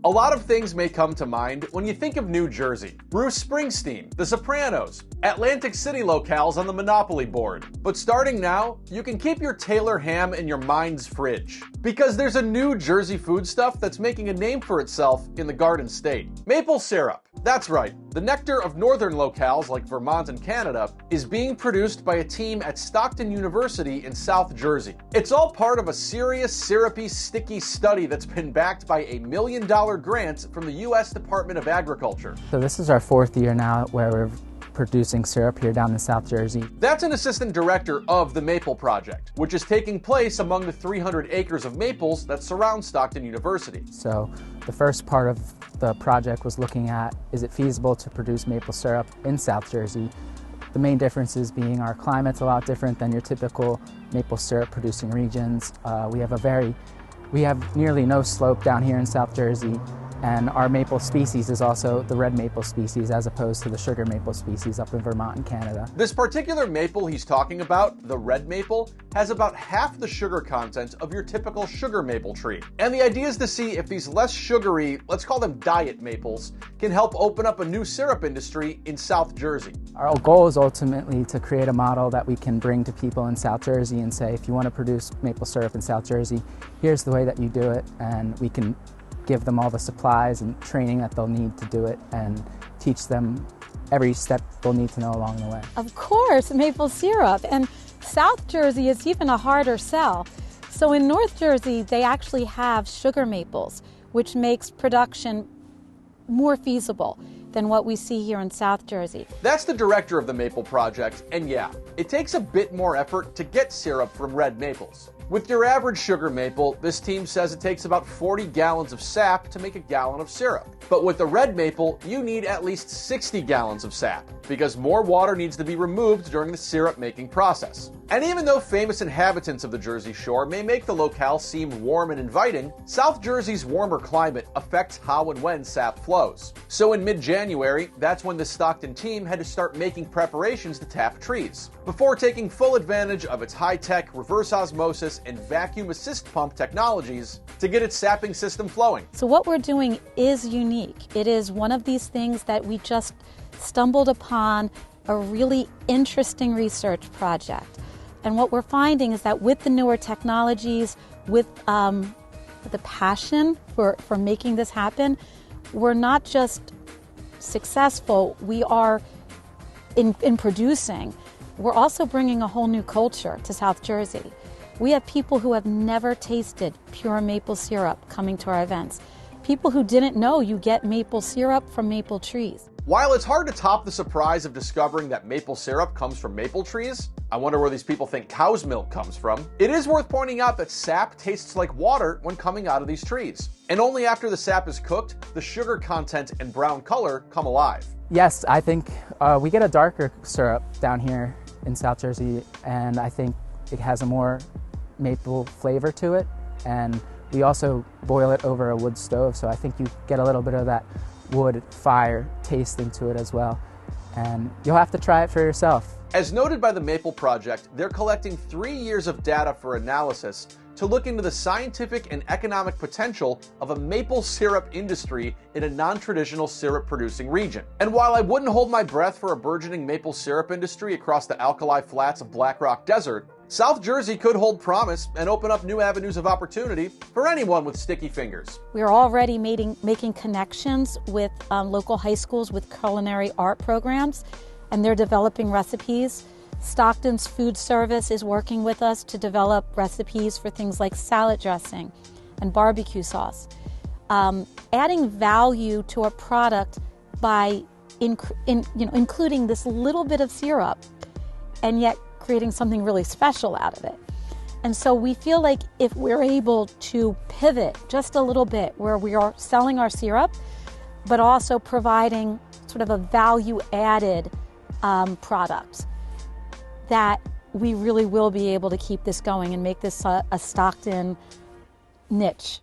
A lot of things may come to mind when you think of New Jersey. Bruce Springsteen, The Sopranos, Atlantic City locales on the Monopoly board. But starting now, you can keep your Taylor ham in your mind's fridge. Because there's a new Jersey foodstuff that's making a name for itself in the Garden State. Maple syrup. That's right, the nectar of northern locales like Vermont and Canada is being produced by a team at Stockton University in South Jersey. It's all part of a serious, syrupy, sticky study that's been backed by a $1 million grant from the U.S. Department of Agriculture. So this is our 4th year now where we're producing syrup here down in South Jersey. That's an assistant director of the Maple Project, which is taking place among the 300 acres of maples that surround Stockton University. So the first part of the project was looking at, is it feasible to produce maple syrup in South Jersey? The main differences being our climate's a lot different than your typical maple syrup producing regions. We have nearly no slope down here in South Jersey, and our maple species is also the red maple species as opposed to the sugar maple species up in Vermont and Canada. This particular maple he's talking about, the red maple, has about half the sugar content of your typical sugar maple tree. And the idea is to see if these less sugary, let's call them diet maples, can help open up a new syrup industry in South Jersey. Our goal is ultimately to create a model that we can bring to people in South Jersey and say, if you want to produce maple syrup in South Jersey, here's the way that you do it, and we can give them all the supplies and training that they'll need to do it and teach them every step they'll need to know along the way. Of course, maple syrup. And South Jersey is even a harder sell. So in North Jersey, they actually have sugar maples, which makes production more feasible than what we see here in South Jersey. That's the director of the Maple Project, and yeah, it takes a bit more effort to get syrup from red maples. With your average sugar maple, this team says it takes about 40 gallons of sap to make a gallon of syrup. But with the red maple, you need at least 60 gallons of sap, because more water needs to be removed during the syrup making process. And even though famous inhabitants of the Jersey Shore may make the locale seem warm and inviting, South Jersey's warmer climate affects how and when sap flows. So in mid-January, that's when the Stockton team had to start making preparations to tap trees, before taking full advantage of its high-tech reverse osmosis and vacuum assist pump technologies to get its sapping system flowing. So what we're doing is unique. It is one of these things that we just stumbled upon, a really interesting research project. And what we're finding is that with the newer technologies, with the passion for making this happen, we're not just successful, we are in producing. We're also bringing a whole new culture to South Jersey. We have people who have never tasted pure maple syrup coming to our events. People who didn't know you get maple syrup from maple trees. While it's hard to top the surprise of discovering that maple syrup comes from maple trees, I wonder where these people think cow's milk comes from, it is worth pointing out that sap tastes like water when coming out of these trees. And only after the sap is cooked, the sugar content and brown color come alive. Yes, I think we get a darker syrup down here in South Jersey, and I think it has a more maple flavor to it, and we also boil it over a wood stove, so I think you get a little bit of that wood fire taste into it as well, and you'll have to try it for yourself. As noted by the Maple Project, they're collecting 3 years of data for analysis to look into the scientific and economic potential of a maple syrup industry in a non-traditional syrup producing region. And while I wouldn't hold my breath for a burgeoning maple syrup industry across the alkali flats of Black Rock Desert, South Jersey could hold promise and open up new avenues of opportunity for anyone with sticky fingers. We are already making connections with local high schools with culinary art programs, and they're developing recipes. Stockton's food service is working with us to develop recipes for things like salad dressing and barbecue sauce. Adding value to a product by including this little bit of syrup, and yet creating something really special out of it. And so we feel like if we're able to pivot just a little bit where we are selling our syrup, but also providing sort of a value-added product, that we really will be able to keep this going and make this a Stockton niche.